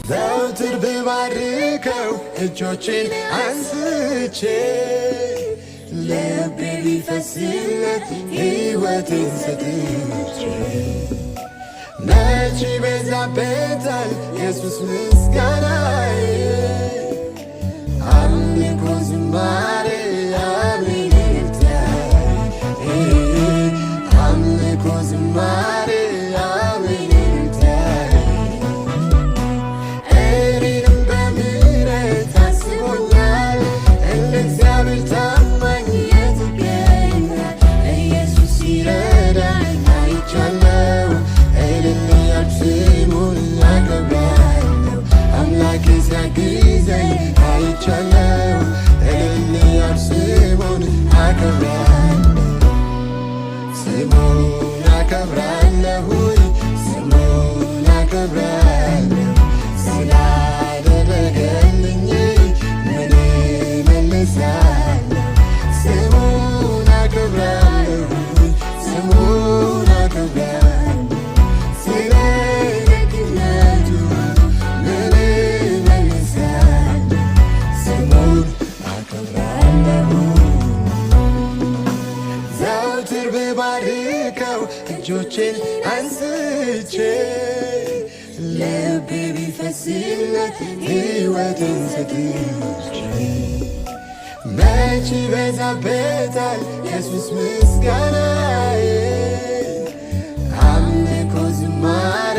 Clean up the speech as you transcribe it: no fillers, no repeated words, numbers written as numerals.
ዘውትር ብባርከው እጆቼን አንስቼ ልቤ ቢፈስለት ሕይወቴን ሰጥቼ መች ይበዛበታል ኢየሱስ ምስጋናዬ አምልኮ ዝማሬ አምልኮ ዝማሬ እኔንም በምሕረት አስቦኛል እንደ እግዚአብሔር ታማኝ የት ይገኛል ኢየሱስ ሲረዳኝ አይቻለሁ እልል እያልኩ ስሙን አከብራለሁ አምላኬ ሲያግዘኝ አይቻለሁ እልል እያልኩ ስሙን አከብራለሁ ስሙን አከብራለሁኝ ስሙን አከብራለሁ ስላደረገልኝ ምን እመልሳለሁ ስሙን አከብራለሁኝ ስሙን አከብራለሁ ስለ ደግነቱ ምን እመልሳለሁ ስሙን አከብራለሁኝ ዘውትር ብባርከው እጆቼን አንስቼ ልቤ ቢፈስለት ሕይወቴን ሰጥቼ መች ይበዛበታል ኢየሱስ ምስጋናዬ አምልኮ ዝማሬ